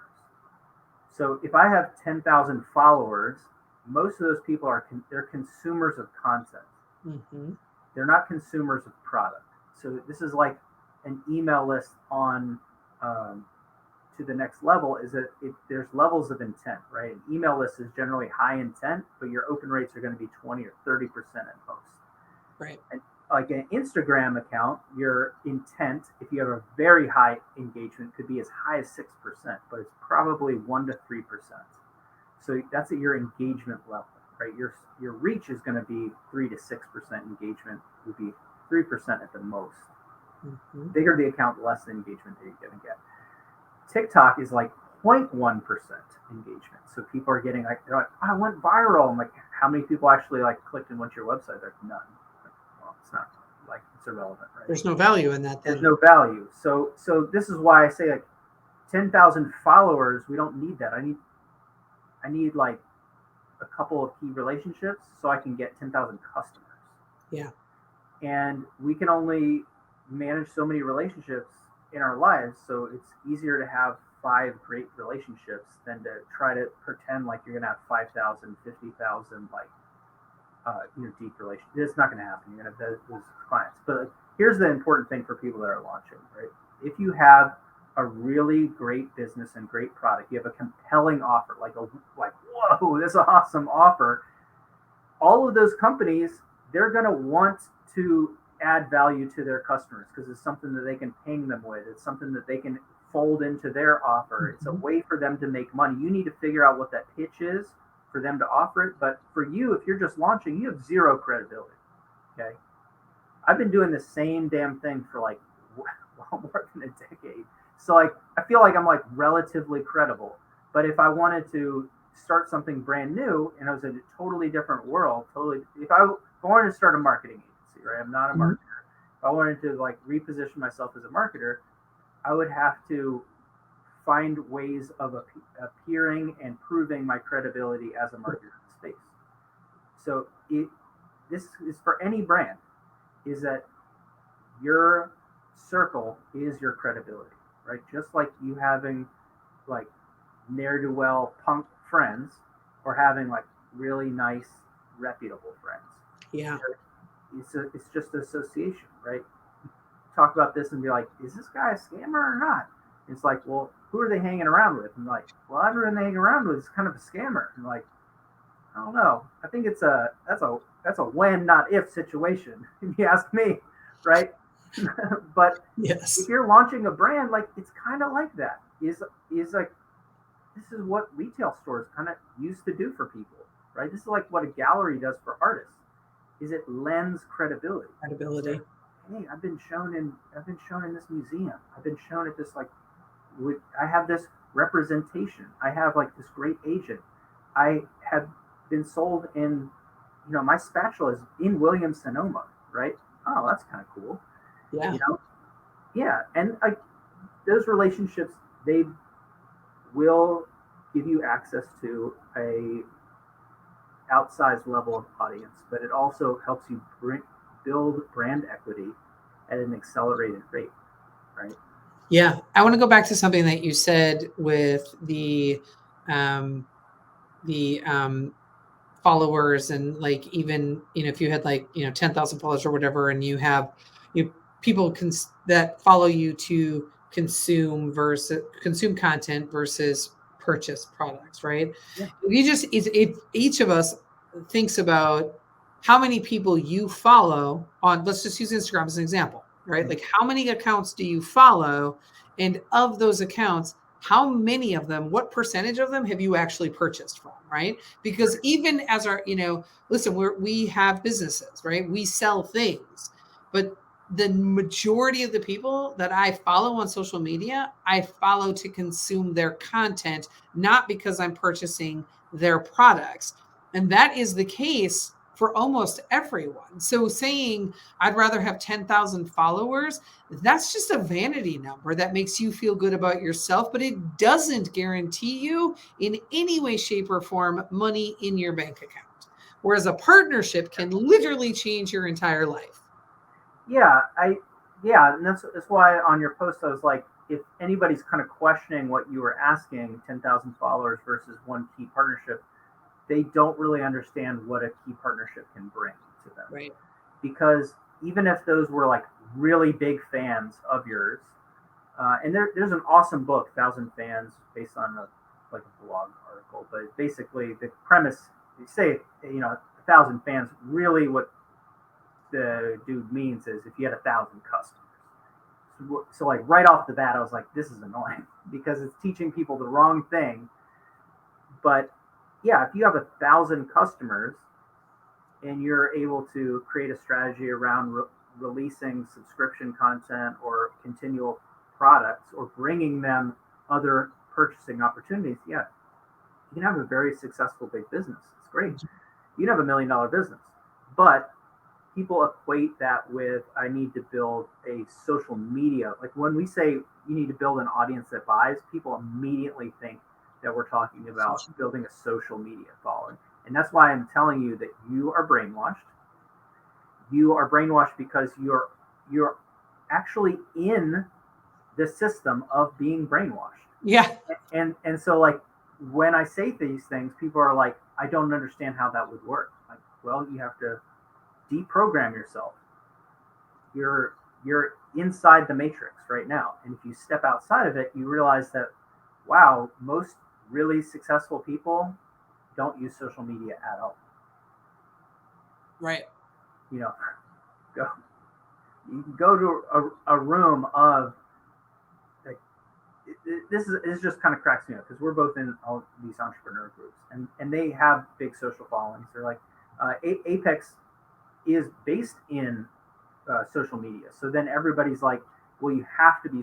So if I have 10,000 followers most of those people they're consumers of content. Mm-hmm. They're not consumers of product. So this is like an email list on to the next level. Is that there's levels of intent, right? An email list is generally high intent, but your open rates are going to be 20 or 30% at most. Right. And like an Instagram account, your intent, if you have a very high engagement, could be as high as 6%, but it's probably 1 to 3%. So that's at your engagement level, right? Your reach is going to be 3 to 6% engagement, would be 3% at the most. Mm-hmm. Bigger the account, less the engagement that you're going to get. TikTok is like 0.1% engagement. So people are getting like, they're like, oh, I went viral. I'm like, how many people actually like clicked and went to your website? They're like, none. Well, it's not like, it's irrelevant, right? There's no value in that. There's no value. So this is why I say like 10,000 followers, we don't need that. I need like a couple of key relationships so I can get 10,000 customers. Yeah. And we can only manage so many relationships in our lives. So it's easier to have 5 great relationships than to try to pretend like you're going to have 5,000, 50,000, like, deep relationships. It's not going to happen. You're going to have those clients. But here's the important thing for people that are launching, right? If you have a really great business and great product, you have a compelling offer, like whoa, this is an awesome offer. All of those companies, they're going to want to add value to their customers because it's something that they can ping them with. It's something that they can fold into their offer. It's a way for them to make money. You need to figure out what that pitch is for them to offer it. But for you, if you're just launching, you have zero credibility. Okay. I've been doing the same damn thing for like more than a decade. So like, I feel like I'm like relatively credible. But if I wanted to start something brand new and it was a totally different world, if I wanted to start a marketing agency, right? I'm not a marketer. If I wanted to like reposition myself as a marketer, I would have to find ways of appearing and proving my credibility as a marketer in the space. So this is for any brand, is that your circle is your credibility, right? Just like you having like ne'er-do-well punk friends or having like really nice, reputable friends. Yeah. It's just association, right? Talk about this and be like, is this guy a scammer or not? It's like, well, who are they hanging around with? And like, well, everyone they hang around with is kind of a scammer. And like, I don't know. I think that's a when, not if situation, if you ask me, right? But yes, if you're launching a brand, like it's kind of like that. Is like this is what retail stores kind of used to do for people, right? This is like what a gallery does for artists. Is it lends credibility? credibility. So, hey, I've been shown in this museum. I've been shown at this like, I have this representation. I have like this great agent. I have been sold in, my spatula is in Williams Sonoma, right? Oh, that's kind of cool. Yeah. Yeah, and those relationships, they will give you access to a outsized level of audience, but it also helps you build brand equity at an accelerated rate, right? Yeah, I want to go back to something that you said with the followers, and like, even if you had like 10,000 followers or whatever, and you have people that follow you to consume content versus purchase products, right? Yeah. If each of us thinks about how many people you follow on, let's just use Instagram as an example, right? Mm-hmm. Like, how many accounts do you follow, and of those accounts, how many of them, what percentage of them have you actually purchased from, right? Because even as our, listen, we have businesses, right? We sell things, but the majority of the people that I follow on social media, I follow to consume their content, not because I'm purchasing their products. And that is the case for almost everyone. So saying I'd rather have 10,000 followers, that's just a vanity number that makes you feel good about yourself, but it doesn't guarantee you in any way, shape, or form money in your bank account. Whereas a partnership can literally change your entire life. Yeah, and that's why on your post I was like, if anybody's kind of questioning what you were asking, 10,000 followers versus one key partnership, they don't really understand what a key partnership can bring to them. Right. Because even if those were like really big fans of yours, and there's an awesome book, Thousand Fans, based on like a blog article, but basically the premise, you say, 1,000 fans, really what the dude means is if you had 1,000 customers. So like right off the bat, I was like, this is annoying because it's teaching people the wrong thing. But yeah, if you have 1,000 customers and you're able to create a strategy around releasing subscription content or continual products or bringing them other purchasing opportunities, yeah, you can have a very successful big business. It's great. You can have $1 million business, but people equate that with I need to build a social media. Like when we say you need to build an audience that buys, people immediately think that we're talking about building a social media following. And that's why I'm telling you that you are brainwashed. You are brainwashed because you're actually in the system of being brainwashed. Yeah. And so like when I say these things, people are like, I don't understand how that would work. Like, well, you have to deprogram yourself. You're inside the matrix right now. And if you step outside of it, you realize that, wow, most really successful people don't use social media at all. Right. You can go to a room of like, this is just kind of cracks me up because we're both in all these entrepreneur groups and they have big social followings. They're like Apex is based in social media. So then everybody's like, well, you have to be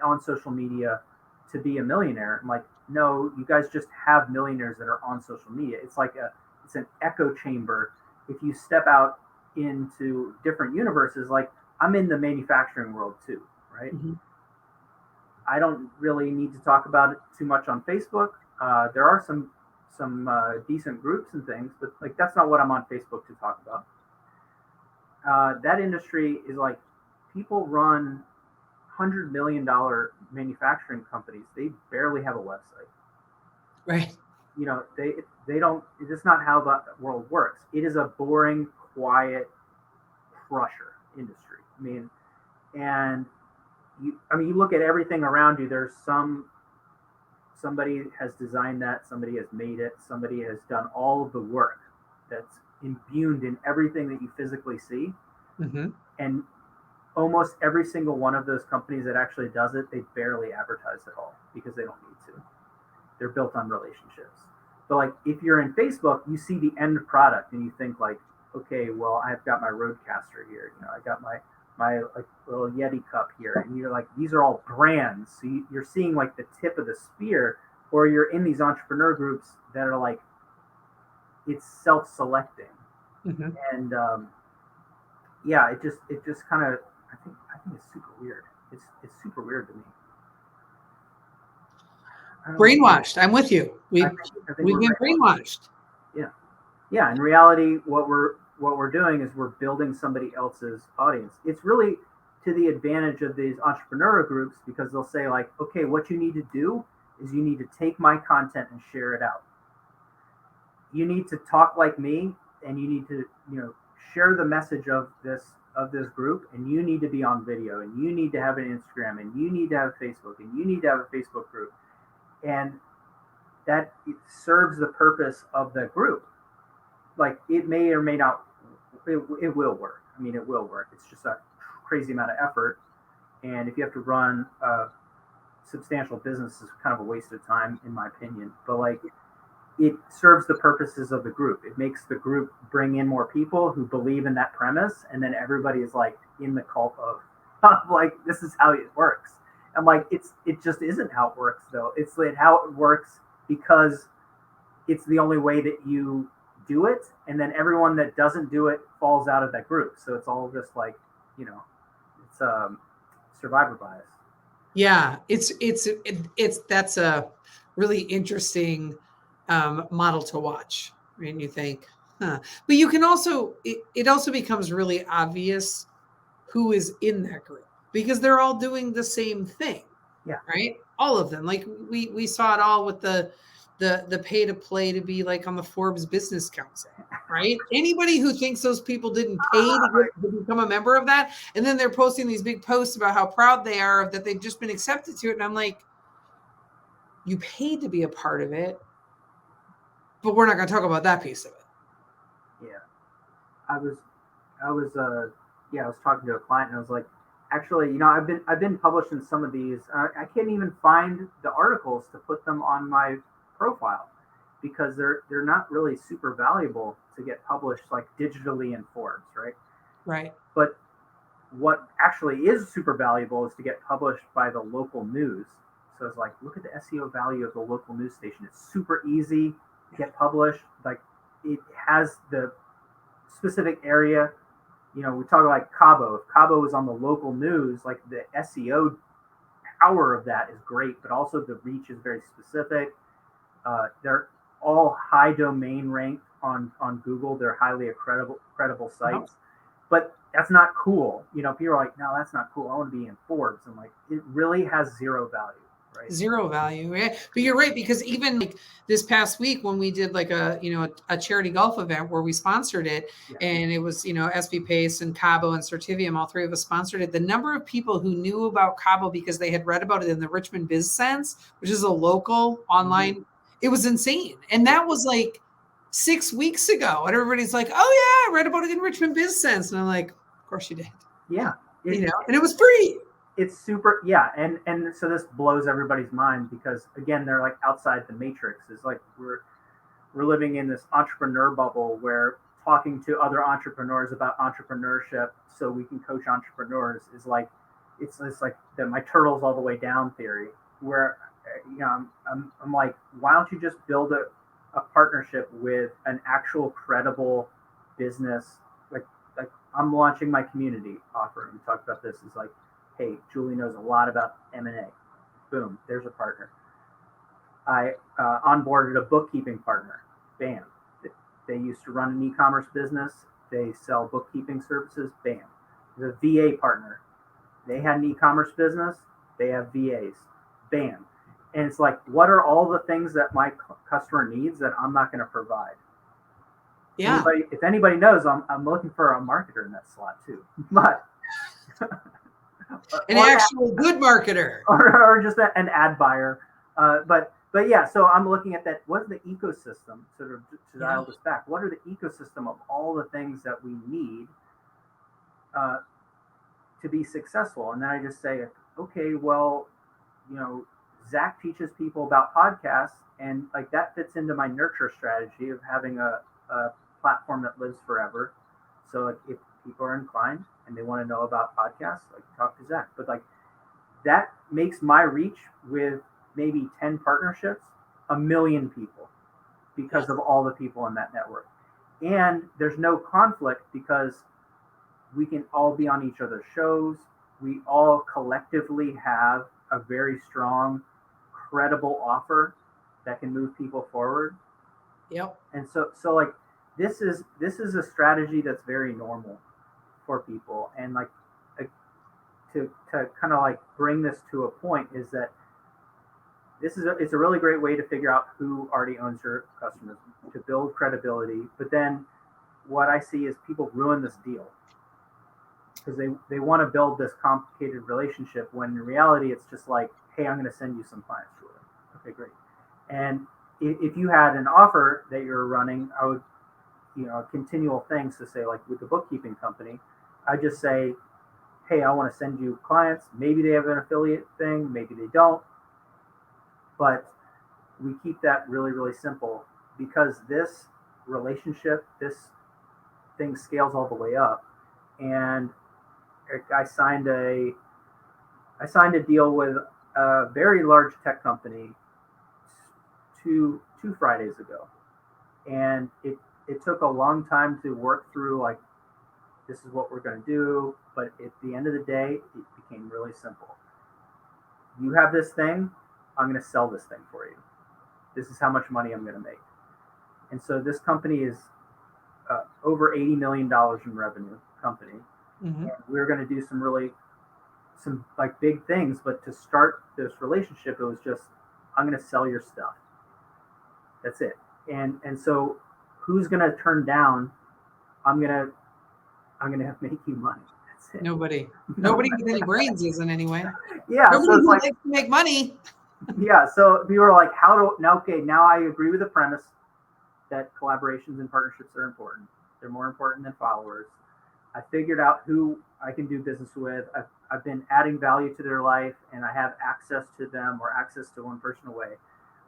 on social media to be a millionaire. I'm like, no, you guys just have millionaires that are on social media. It's like it's an echo chamber. If you step out into different universes, like I'm in the manufacturing world too, right? Mm-hmm. I don't really need to talk about it too much on Facebook. There are some decent groups and things, but like that's not what I'm on Facebook to talk about. That industry is like people run $100 million manufacturing companies. They barely have a website. Right. They don't. It's not how the world works. It is a boring, quiet crusher industry. And you look at everything around you. There's somebody has designed that. Somebody has made it. Somebody has done all of the work that's imbued in everything that you physically see. Mm-hmm. And almost every single one of those companies that actually does it, they barely advertise at all because they don't need to. They're built on relationships. But like if you're in Facebook, you see the end product and you think like, okay, well, I've got my Rodecaster here. I got my like little Yeti cup here, and you're like, these are all brands. So you're seeing like the tip of the spear, or you're in these entrepreneur groups that are like, it's self-selecting. Mm-hmm. And yeah, it just kind of I think it's super weird. It's super weird to me. Brainwashed. I'm with you. We've been brainwashed. Yeah. In reality, what we're doing is we're building somebody else's audience. It's really to the advantage of these entrepreneurial groups because they'll say like, okay, what you need to do is you need to take my content and share it out. You need to talk like me, and you need to share the message of this group, and you need to be on video, and you need to have an Instagram, and you need to have Facebook, and you need to have a Facebook group, and that serves the purpose of the group. Like it may or may not, it will work. It will work. It's just a crazy amount of effort, and if you have to run a substantial business, it's kind of a waste of time, in my opinion. But like, it serves the purposes of the group. It makes the group bring in more people who believe in that premise, and then everybody is like in the cult of like this is how it works. And like it just isn't how it works though. It's like how it works because it's the only way that you do it, and then everyone that doesn't do it falls out of that group. So it's all just like it's survivor bias. Yeah, it's that's a really interesting model to watch. Right? And you think, huh? But you can also it also becomes really obvious who is in that group because they're all doing the same thing. Yeah. Right. All of them. Like we saw it all with the the pay to play to be like on the Forbes Business Council, right? Anybody who thinks those people didn't pay to become a member of that, and then they're posting these big posts about how proud they are of that they've just been accepted to it, and I'm like, you paid to be a part of it, but we're not going to talk about that piece of it. Yeah, I was talking to a client, and I was like, actually, I've been published in some of these. I can't even find the articles to put them on my profile because they're not really super valuable to get published like digitally in Forbes, right? Right. But what actually is super valuable is to get published by the local news. So it's like, look at the SEO value of the local news station. It's super easy to get published. Like, it has the specific area. We talk like Cabo. If Cabo is on the local news, like the SEO power of that is great, but also the reach is very specific. They're all high domain ranked on Google. They're highly credible sites, but that's not cool. People are like, no, that's not cool. I want to be in Forbes. I'm like, it really has zero value. Right. Zero value. Yeah. But you're right, because even like this past week when we did like a charity golf event where we sponsored it, and it was, SB Pace and Cabo and Certivium, all three of us sponsored it. The number of people who knew about Cabo because they had read about it in the Richmond Biz Sense, which is a local online, it was insane. And that was like 6 weeks ago. And everybody's like, oh yeah, I read about it in Richmond Biz Sense. And I'm like, of course you did. Yeah. And it was free. It's super, yeah, and so this blows everybody's mind because again, they're like outside the matrix. It's like we're living in this entrepreneur bubble where talking to other entrepreneurs about entrepreneurship so we can coach entrepreneurs is like it's like my turtles all the way down theory. Where I'm like, why don't you just build a partnership with an actual credible business? Like I'm launching my community offer. We talked about this. Is like, hey, Julie knows a lot about M&A. Boom, there's a partner. I onboarded a bookkeeping partner. Bam. They used to run an e-commerce business. They sell bookkeeping services. Bam. The VA partner. They had an e-commerce business. They have VAs. Bam. And it's like, what are all the things that my customer needs that I'm not going to provide? Yeah. If anybody knows, I'm looking for a marketer in that slot too. But an actual good marketer or just an ad buyer. But yeah, so I'm looking at that. What's the ecosystem, sort of to dial this back? What are the ecosystem of all the things that we need to be successful? And then I just say, okay, well, Zach teaches people about podcasts, and like that fits into my nurture strategy of having a platform that lives forever. So like if people are inclined and they want to know about podcasts, like talk to Zach. But like that makes my reach with maybe 10 partnerships 1 million people because of all the people in that network. And there's no conflict because we can all be on each other's shows. We all collectively have a very strong, credible offer that can move people forward. Yep. And so like this is a strategy that's very normal for people. And like to kind of like bring this to a point is that it's a really great way to figure out who already owns your customers, to build credibility. But then what I see is people ruin this deal because they want to build this complicated relationship when in reality it's just like, hey, I'm going to send you some clients, Julie. Okay, great. And if you had an offer that you're running, I would, continual things to say, like with the bookkeeping company, I just say, hey, I want to send you clients. Maybe they have an affiliate thing, maybe they don't. But we keep that really, really simple because this relationship, this thing scales all the way up. And I signed a deal with a very large tech company two Fridays ago. And it took a long time to work through, like, this is what we're going to do. But at the end of the day, it became really simple. You have this thing, I'm going to sell this thing for you. This is how much money I'm going to make. And so this company is over $80 million in revenue company. Mm-hmm. And we're going to do some like big things. But to start this relationship, it was just, I'm going to sell your stuff. That's it. And so who's gonna turn down? I'm gonna make you money. That's it. Nobody with any brains isn't anyway. Yeah. So Nobody it's who like, likes to make money. yeah. So people are like, how do now? Okay, now I agree with the premise that collaborations and partnerships are important. They're more important than followers. I figured out who I can do business with. I've been adding value to their life, and I have access to them or access to one person away.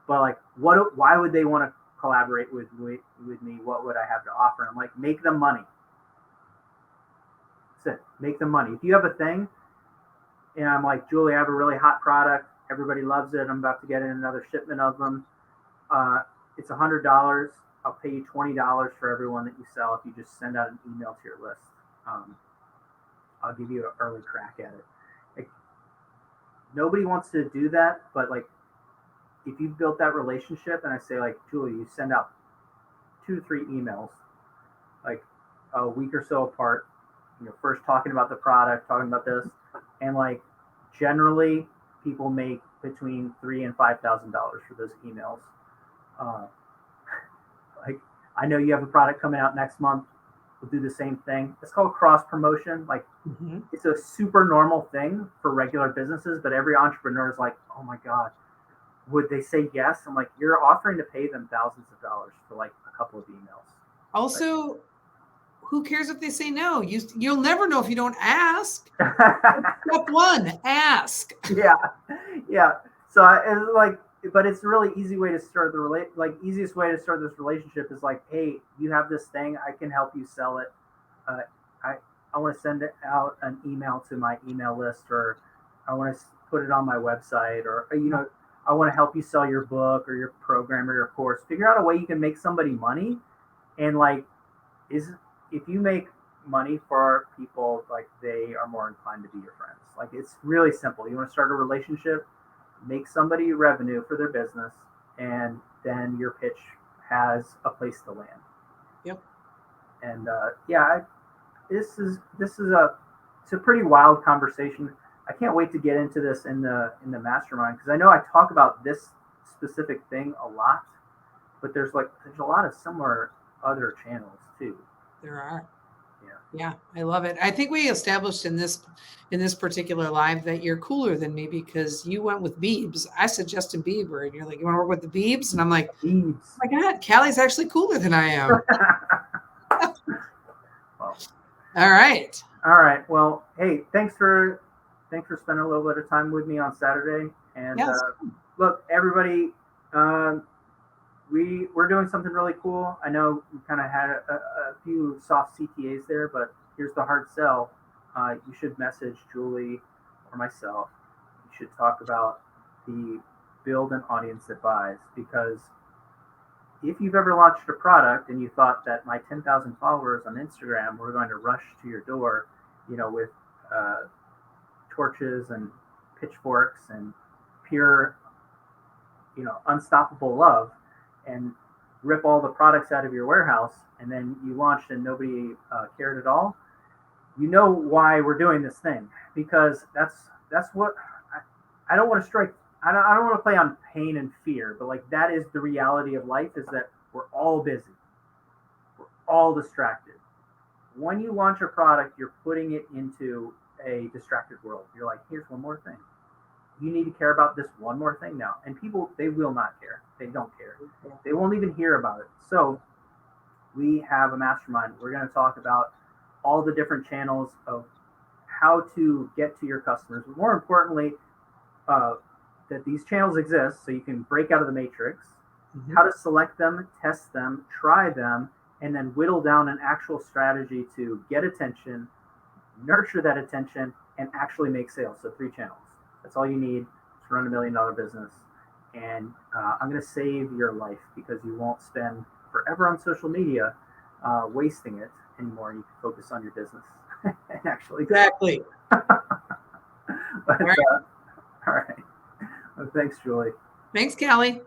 But like, what? Why would they want to collaborate with me? What would I have to offer? I'm like, make them money. That's it. Make them money. If you have a thing, and I'm like, Julie, I have a really hot product. Everybody loves it. I'm about to get in another shipment of them. It's $100. I'll pay you $20 for everyone that you sell if you just send out an email to your list. I'll give you an early crack at it. Like, nobody wants to do that, but like, if you built that relationship, and I say like, Julie, you send out 2-3 emails, like a week or so apart. First talking about the product, talking about this, and like, generally people make between $3,000 and $5,000 for those emails. Like, I know you have a product coming out next month. We'll do the same thing. It's called cross promotion. Like, it's a super normal thing for regular businesses, but every entrepreneur is like, oh my God, would they say yes? I'm like, you're offering to pay them thousands of dollars for like a couple of emails. Also, who cares if they say no? You'll never know if you don't ask. Step one, ask. Yeah. So it's like, but it's a really easy way to start easiest way to start this relationship is like, hey, you have this thing, I can help you sell it. I want to send out an email to my email list, or I want to put it on my website, or I want to help you sell your book or your program or your course. Figure out a way you can make somebody money, and like, if you make money for people, like, they are more inclined to be your friends. Like, it's really simple. You want to start a relationship, make somebody revenue for their business, and then your pitch has a place to land. Yep. And this is it's a pretty wild conversation. I can't wait to get into this in the mastermind, because I know I talk about this specific thing a lot, but there's a lot of similar other channels too. There are. Yeah. Yeah, I love it. I think we established in this particular live that you're cooler than me because you went with Biebs. I said Justin Bieber, and you're like, you want to work with the Biebs? And I'm like, Biebs. Oh my God, Callie's actually cooler than I am. Well, all right. Well, hey, thanks for spending a little bit of time with me on Saturday. And yes. Look, everybody, we're doing something really cool. I know we kind of had a few soft CTAs there, but here's the hard sell. You should message Julie or myself. You should talk about the build an audience that buys, because if you've ever launched a product and you thought that my 10,000 followers on Instagram were going to rush to your door, with torches and pitchforks and pure, unstoppable love, and rip all the products out of your warehouse, and then you launched and nobody cared at all, why we're doing this thing, because that's what I don't want to strike. I don't want to play on pain and fear, but like, that is the reality of life, is that we're all busy. We're all distracted. When you launch a product, you're putting it into a distracted world. You're like, here's one more thing. You need to care about this one more thing now. And people, they will not care. They don't care. They won't even hear about it. So we have a mastermind. We're going to talk about all the different channels of how to get to your customers. But more importantly, that these channels exist so you can break out of the matrix, how to select them, test them, try them, and then whittle down an actual strategy to get attention, nurture that attention, and actually make sales. So 3 channels. That's all you need to run $1 million business. And I'm going to save your life, because you won't spend forever on social media wasting it anymore. You can focus on your business and actually. Exactly. But, all right. Well, thanks, Julie. Thanks, Callie.